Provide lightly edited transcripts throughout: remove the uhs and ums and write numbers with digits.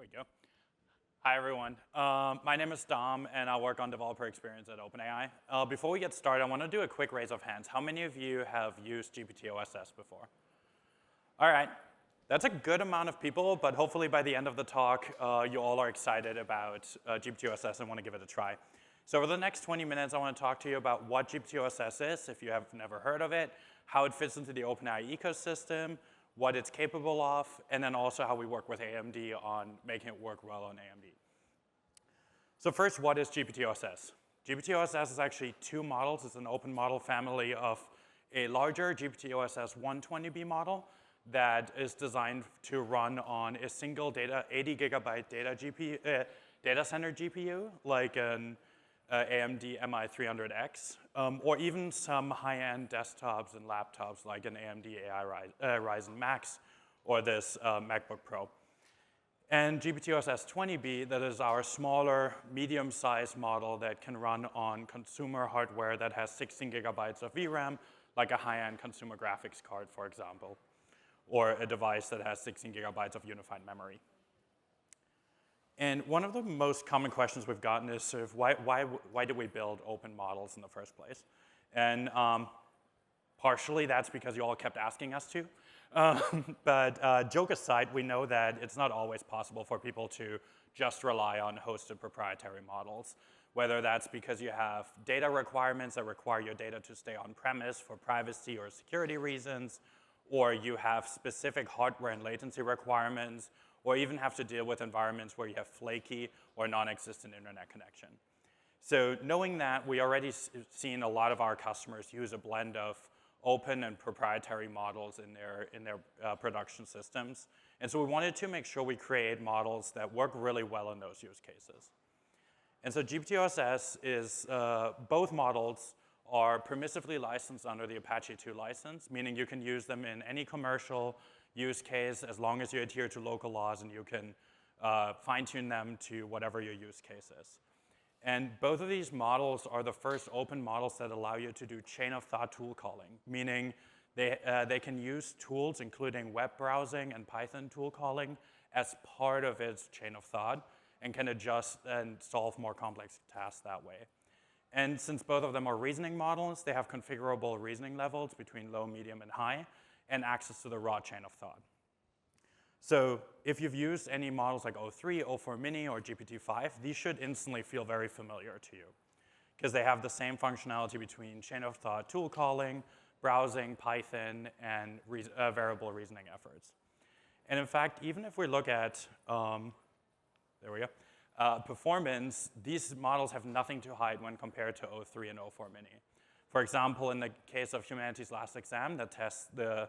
we go. Hi, everyone. My name is Dom, and I work on developer experience at OpenAI. Before we get started, I want to do a quick raise of hands. How many of you have used gpt-oss before? All right. That's a good amount of people, but hopefully by the end of the talk, you all are excited about gpt-oss and want to give it a try. So over the next 20 minutes, I want to talk to you about what gpt-oss is, if you have never heard of it, how it fits into the OpenAI ecosystem, what it's capable of, and then also how we work with AMD on making it work well on AMD. So first, what is gpt-oss? gpt-oss is actually two models. It's an open model family of a larger gpt-oss 120B model that is designed to run on a single 80 gigabyte data center GPU, like an AMD MI300X, or even some high-end desktops and laptops like an AMD AI Ryzen Max or this MacBook Pro. And gpt-oss 20B, that is our smaller, medium-sized model that can run on consumer hardware that has 16 gigabytes of VRAM, like a high-end consumer graphics card, for example, or a device that has 16 gigabytes of unified memory. And one of the most common questions we've gotten is sort of why do we build open models in the first place? And partially that's because you all kept asking us to. But joke aside, we know that it's not always possible for people to just rely on hosted proprietary models, whether that's because you have data requirements that require your data to stay on premise for privacy or security reasons, or you have specific hardware and latency requirements, or even have to deal with environments where you have flaky or non-existent internet connection. So knowing that, we already seen a lot of our customers use a blend of open and proprietary models in their production systems. And so we wanted to make sure we create models that work really well in those use cases. And so gpt-oss is, both models are permissively licensed under the Apache 2 license, meaning you can use them in any commercial use case as long as you adhere to local laws and you can fine-tune them to whatever your use case is. And both of these models are the first open models that allow you to do chain-of-thought tool calling, meaning they can use tools, including web browsing and Python tool calling, as part of its chain of thought and can adjust and solve more complex tasks that way. And since both of them are reasoning models, they have configurable reasoning levels between low, medium, and high, and access to the raw chain of thought. So if you've used any models like O3, O4 Mini, or GPT-5, these should instantly feel very familiar to you because they have the same functionality between chain of thought tool calling, browsing, Python, and variable reasoning efforts. And in fact, even if we look at, performance, these models have nothing to hide when compared to O3 and O4 Mini. For example, in the case of Humanity's Last Exam that tests the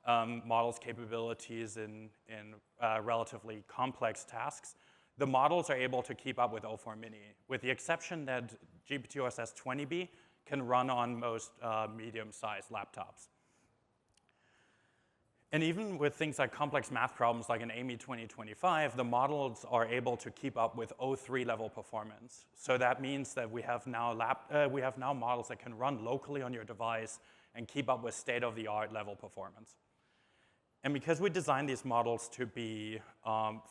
model's capabilities in relatively complex tasks, the models are able to keep up with O4 Mini, with the exception that gpt-oss 20B can run on most medium-sized laptops. And even with things like complex math problems like an AMD 2025, the models are able to keep up with O3 level performance. So that means that we have now models that can run locally on your device and keep up with state-of-the-art level performance. And because we designed these models to be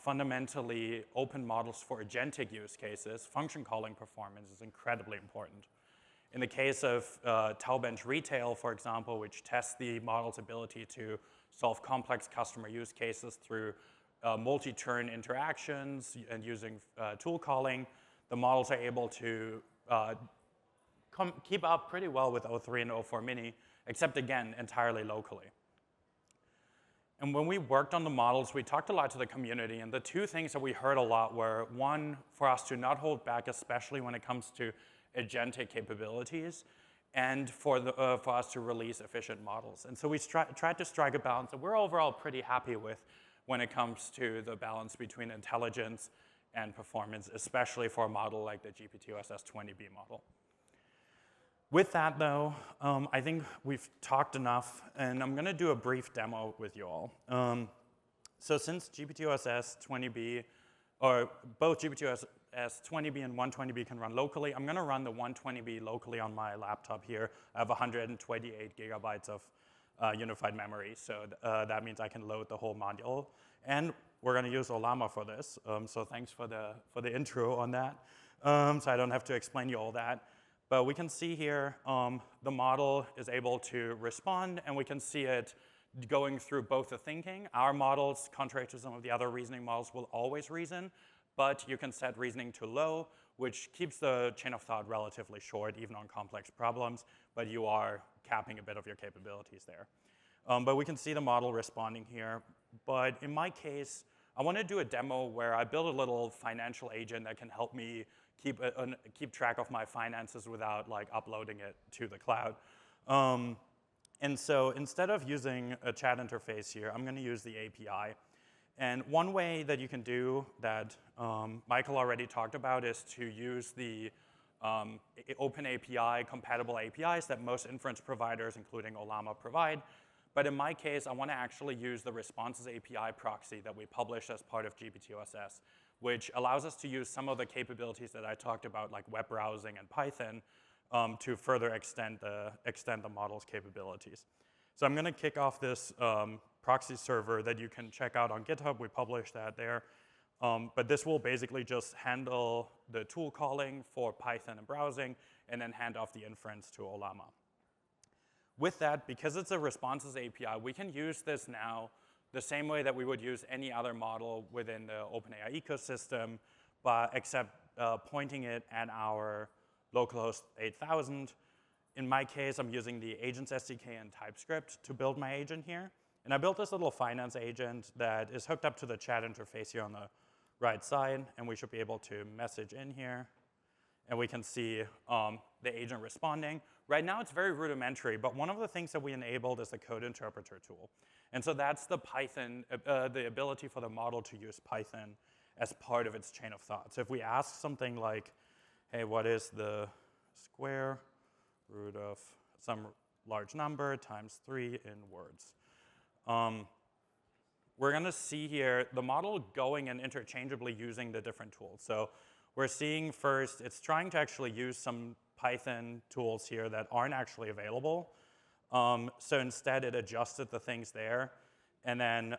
fundamentally open models for agentic use cases, function calling performance is incredibly important. In the case of Taobench Retail, for example, which tests the model's ability to solve complex customer use cases through multi-turn interactions and using tool calling, the models are able to keep up pretty well with O3 and O4 Mini, except again, entirely locally. And when we worked on the models, we talked a lot to the community, and the two things that we heard a lot were, one, for us to not hold back, especially when it comes to agentic capabilities, and for us to release efficient models. And so we tried to strike a balance that we're overall pretty happy with when it comes to the balance between intelligence and performance, especially for a model like the gpt-oss 20B model. With that, though, I think we've talked enough, and I'm going to do a brief demo with you all. So since gpt-oss 20B, or both gpt-oss 20B and 120B can run locally, I'm going to run the 120B locally on my laptop here. I have 128 gigabytes of unified memory, so that means I can load the whole module. And we're going to use Ollama for this. So thanks for the intro on that. So I don't have to explain you all that. But we can see here the model is able to respond, and we can see it going through both the thinking. Our models, contrary to some of the other reasoning models, will always reason, but you can set reasoning to low, which keeps the chain of thought relatively short, even on complex problems, but you are capping a bit of your capabilities there. But we can see the model responding here. But in my case, I want to do a demo where I build a little financial agent that can help me keep track of my finances without like uploading it to the cloud. And so instead of using a chat interface here, I'm going to use the API. And one way that you can do that Michael already talked about is to use the open API, compatible APIs that most inference providers, including Ollama, provide. But in my case, I want to actually use the responses API proxy that we published as part of gpt-oss, which allows us to use some of the capabilities that I talked about, like web browsing and Python, to further extend the model's capabilities. So I'm going to kick off this proxy server that you can check out on GitHub. We published that there. But this will basically just handle the tool calling for Python and browsing, and then hand off the inference to Ollama. With that, because it's a responses API, we can use this now the same way that we would use any other model within the OpenAI ecosystem, except pointing it at our localhost 8000. In my case, I'm using the Agents SDK and TypeScript to build my agent here. And I built this little finance agent that is hooked up to the chat interface here on the right side, and we should be able to message in here. And we can see the agent responding. Right now, it's very rudimentary, but one of the things that we enabled is the code interpreter tool. And so that's the Python, the ability for the model to use Python as part of its chain of thought. So if we ask something like, hey, what is the square root of some large number times 3 in words? We're going to see here the model going and interchangeably using the different tools. So we're seeing first, it's trying to actually use some Python tools here that aren't actually available. So instead, it adjusted the things there, and then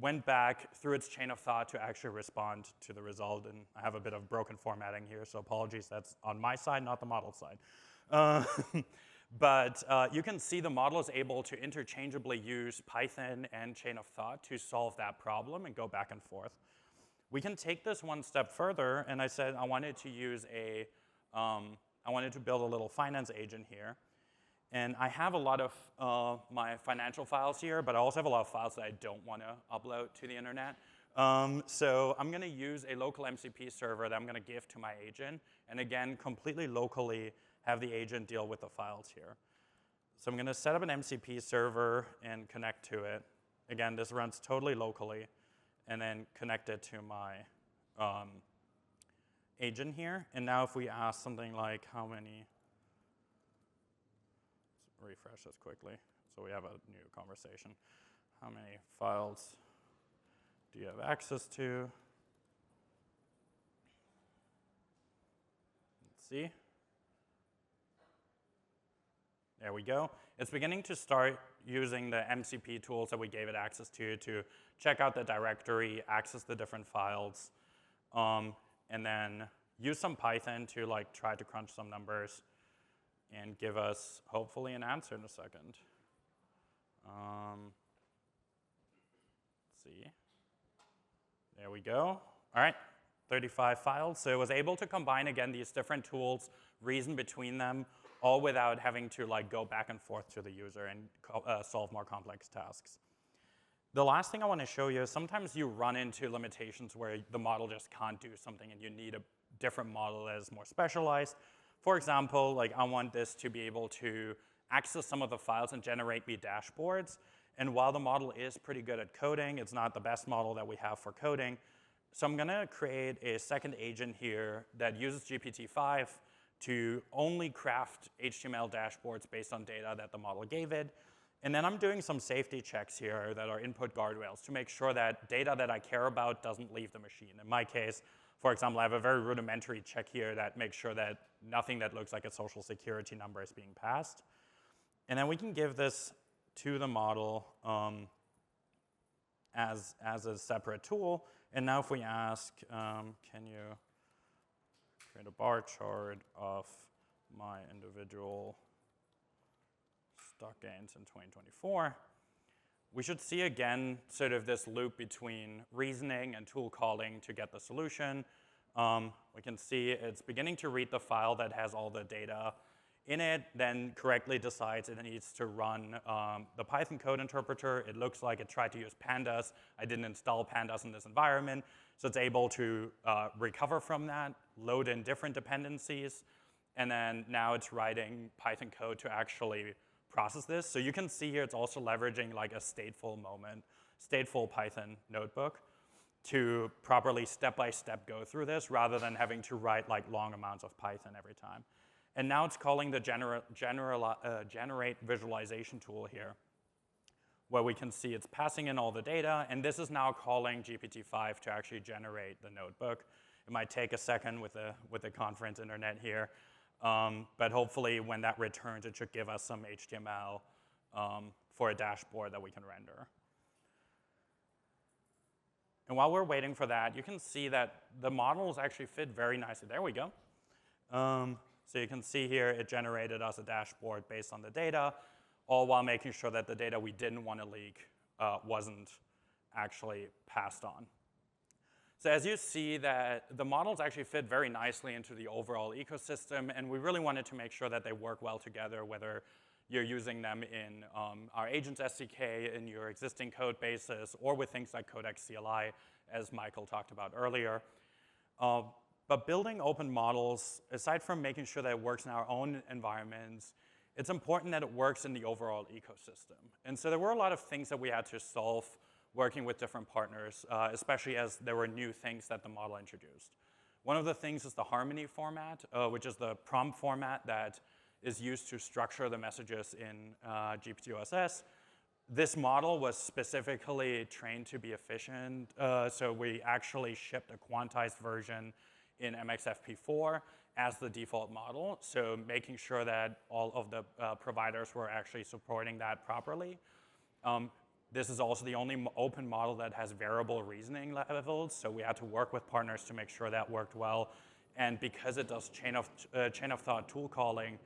went back through its chain of thought to actually respond to the result. And I have a bit of broken formatting here, so apologies. That's on my side, not the model side. But you can see the model is able to interchangeably use Python and chain of thought to solve that problem and go back and forth. We can take this one step further, and I said I wanted to use I wanted to build a little finance agent here. And I have a lot of my financial files here, but I also have a lot of files that I don't want to upload to the internet. So I'm going to use a local MCP server that I'm going to give to my agent, and again, completely locally have the agent deal with the files here. So I'm going to set up an MCP server and connect to it. Again, this runs totally locally, and then connect it to my agent here. And now if we ask something like how many, let's refresh this quickly so we have a new conversation. How many files do you have access to? Let's see. There we go. It's beginning to start using the MCP tools that we gave it access to check out the directory, access the different files, and then use some Python to like try to crunch some numbers and give us hopefully an answer in a second. Let's see. There we go. All right, 35 files. So it was able to combine, again, these different tools, reason between them, all without having to like go back and forth to the user and solve more complex tasks. The last thing I want to show you is sometimes you run into limitations where the model just can't do something and you need a different model that is more specialized. For example, like I want this to be able to access some of the files and generate me dashboards. And while the model is pretty good at coding, it's not the best model that we have for coding. So I'm going to create a second agent here that uses GPT-5 to only craft HTML dashboards based on data that the model gave it. And then I'm doing some safety checks here that are input guardrails to make sure that data that I care about doesn't leave the machine. In my case, for example, I have a very rudimentary check here that makes sure that nothing that looks like a social security number is being passed. And then we can give this to the model. as a separate tool. And now if we ask, can you create a bar chart of my individual stock gains in 2024, we should see again sort of this loop between reasoning and tool calling to get the solution. We can see it's beginning to read the file that has all the data in it, then correctly decides it needs to run the Python code interpreter. It looks like it tried to use pandas. I didn't install pandas in this environment, so it's able to recover from that, load in different dependencies, and then now it's writing Python code to actually process this. So you can see here it's also leveraging like a stateful Python notebook to properly step-by-step go through this rather than having to write like long amounts of Python every time. And now it's calling the generate visualization tool here, where we can see it's passing in all the data, and this is now calling GPT-5 to actually generate the notebook. It might take a second with the conference internet here, but hopefully when that returns, it should give us some HTML for a dashboard that we can render. And while we're waiting for that, you can see that the models actually fit very nicely. There we go. So you can see here it generated us a dashboard based on the data, all while making sure that the data we didn't want to leak wasn't actually passed on. So as you see that the models actually fit very nicely into the overall ecosystem, and we really wanted to make sure that they work well together, whether you're using them in our agents SDK, in your existing code bases, or with things like Codex CLI, as Michael talked about earlier. But building open models, aside from making sure that it works in our own environments, it's important that it works in the overall ecosystem. And so there were a lot of things that we had to solve working with different partners, especially as there were new things that the model introduced. One of the things is the Harmony format, which is the prompt format that is used to structure the messages in gpt-oss. This model was specifically trained to be efficient, so we actually shipped a quantized version in MXFP4 as the default model, so making sure that all of the providers were actually supporting that properly. This is also the only open model that has variable reasoning levels, so we had to work with partners to make sure that worked well. And because it does chain of thought tool calling,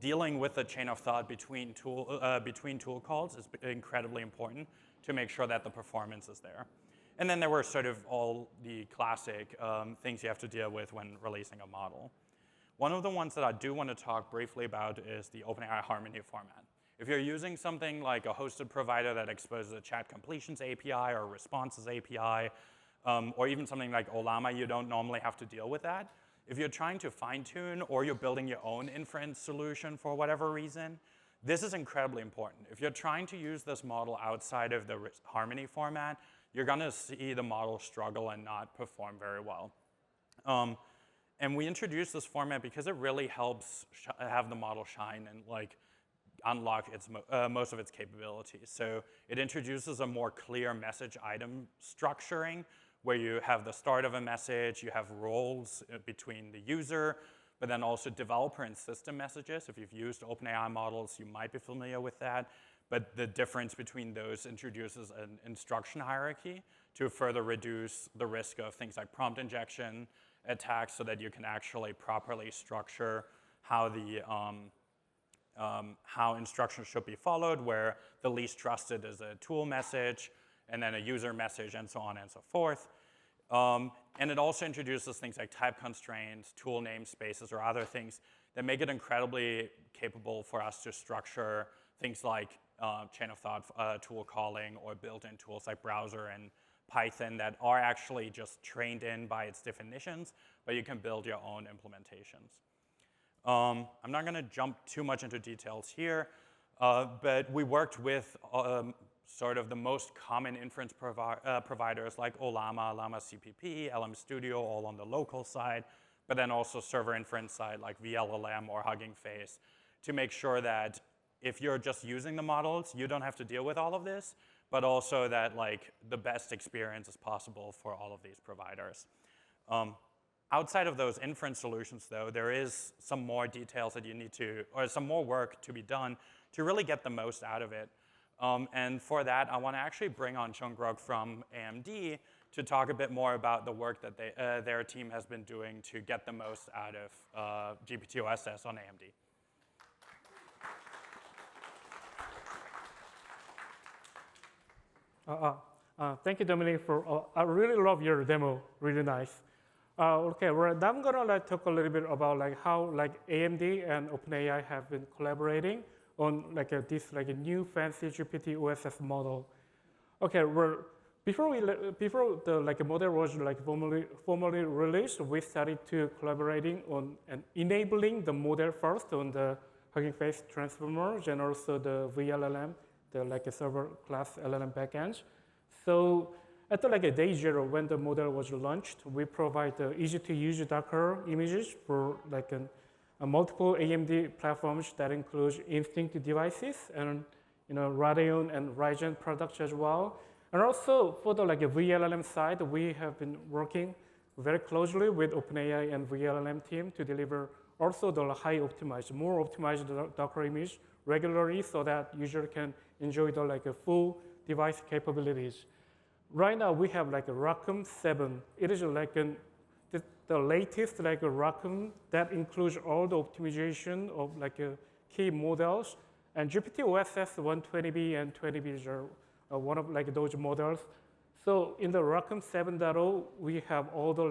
dealing with the chain of thought between tool calls is incredibly important to make sure that the performance is there. And then there were sort of all the classic things you have to deal with when releasing a model. One of the ones that I do want to talk briefly about is the OpenAI Harmony format. If you're using something like a hosted provider that exposes a chat completions API or responses API, or even something like Ollama, you don't normally have to deal with that. If you're trying to fine-tune or you're building your own inference solution for whatever reason, this is incredibly important. If you're trying to use this model outside of the Harmony format, you're going to see the model struggle and not perform very well. And we introduced this format because it really helps have the model shine and like unlock most of its capabilities. So it introduces a more clear message item structuring where you have the start of a message, you have roles between the user, but then also developer and system messages. If you've used OpenAI models, you might be familiar with that. But the difference between those introduces an instruction hierarchy to further reduce the risk of things like prompt injection attacks so that you can actually properly structure how how instructions should be followed, where the least trusted is a tool message, and then a user message, and so on and so forth. And it also introduces things like type constraints, tool namespaces, or other things that make it incredibly capable for us to structure things like chain of thought tool calling or built-in tools like browser and Python that are actually just trained in by its definitions, but you can build your own implementations. I'm not going to jump too much into details here, but we worked with sort of the most common inference providers like Ollama, Llama CPP, LM Studio, all on the local side, but then also server inference side like vLLM or Hugging Face to make sure that if you're just using the models, you don't have to deal with all of this, but also that like the best experience is possible for all of these providers. Outside of those inference solutions, though, there is some more details that you need to, or some more work to be done to really get the most out of it. And for that, I want to actually bring on Seungrok from AMD to talk a bit more about the work that their team has been doing to get the most out of GPT-oss on AMD. Thank you, Dominik, for I really love your demo. Really nice. Okay, well, now I'm gonna talk a little bit about how AMD and OpenAI have been collaborating on this new fancy GPT-oss model. Okay, well, before the model was formally released, we started to collaborating on and enabling the model first on the Hugging Face transformers and also the vLLM, the server class LLM backends. So at the day zero, when the model was launched, we provide easy to use Docker images for multiple AMD platforms that includes Instinct devices and Radeon and Ryzen products as well. And also for the vLLM side, we have been working very closely with OpenAI and vLLM team to deliver also the more optimized Docker image regularly so that user can enjoy the full device capabilities. Right now we have ROCm 7. It is the latest ROCm that includes all the optimization of key models, and GPT-oss 120B and 20B are one of those models. So in the ROCm 7.0, we have all the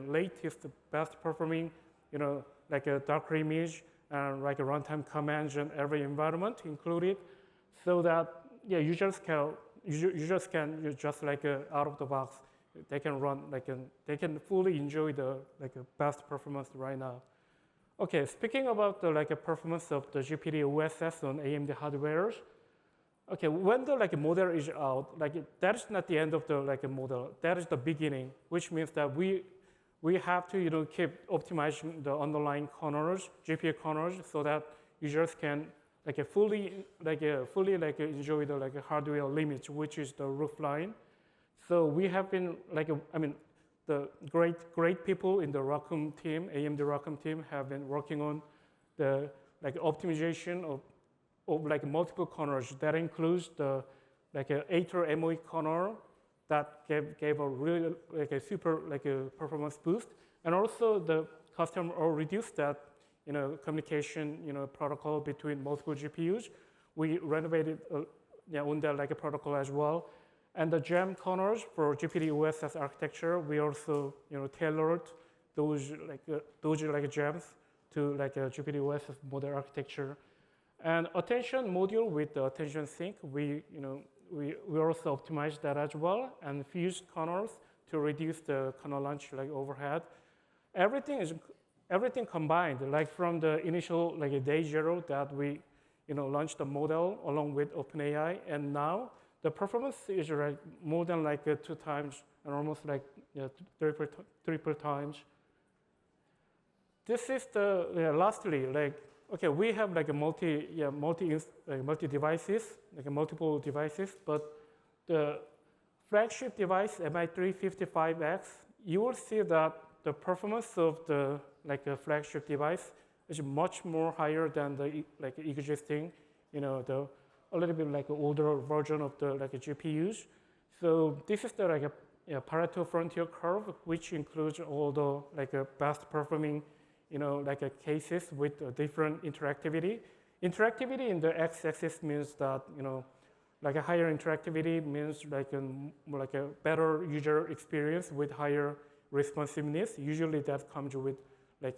latest, best performing, a Docker image and runtime commands in every environment included, so that users can just out of the box, they can run they can fully enjoy the best performance right now. Okay, speaking about the performance of the GPT-oss on AMD hardwares. Okay, when the model is out, that is not the end of the model. That is the beginning, which means that we have to keep optimizing the underlying corners, GPU corners, so that users can fully enjoy the hardware limits, which is the roofline. So we have been the great people in the ROCm team, AMD ROCm team, have been working on the optimization of multiple corners. That includes the Ator MOE corner that gave a really super performance boost, and also the custom or reduced that communication protocol between multiple GPUs. We renovated on that protocol as well. And the gem corners for GPT-oss architecture, we also tailored those gems to GPT-oss model architecture. And attention module with the attention sync, we also optimized that as well, and fused corners to reduce the kernel launch overhead. Everything combined, from the initial day zero that we launched the model along with OpenAI, and now the performance is more than 2 times and almost triple times. This is the lastly okay, we have multi devices, multiple devices, but the flagship device MI355X, you will see that the performance of the flagship device is much more higher than the existing, the a little bit older version of the GPUs. So this is the Pareto frontier curve, which includes all the best performing cases with different interactivity. Interactivity in the x-axis means that a higher interactivity means a better user experience with higher responsiveness. Usually that comes with a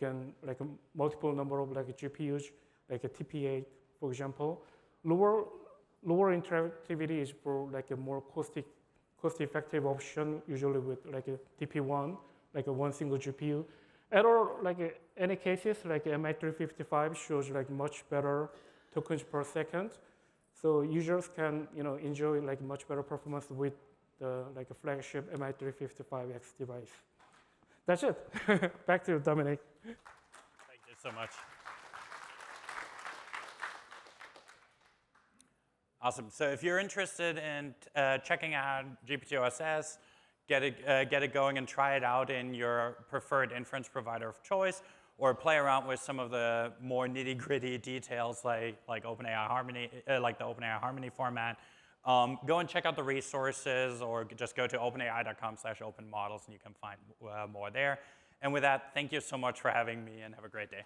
multiple number of GPUs, a TP8, for example. Lower interactivity is for a more cost-effective option, usually with a TP1, one single GPU. Or any cases MI355 shows much better tokens per second, so users can enjoy much better performance with the flagship MI355X device. That's it. Back to you, Dominik. Thank you so much. Awesome. So if you're interested in checking out GPT-oss, get it going and try it out in your preferred inference provider of choice, or play around with some of the more nitty-gritty details like OpenAI Harmony, like the OpenAI Harmony format, go and check out the resources, or just go to openai.com/openmodels, and you can find more there. And with that, thank you so much for having me, and have a great day.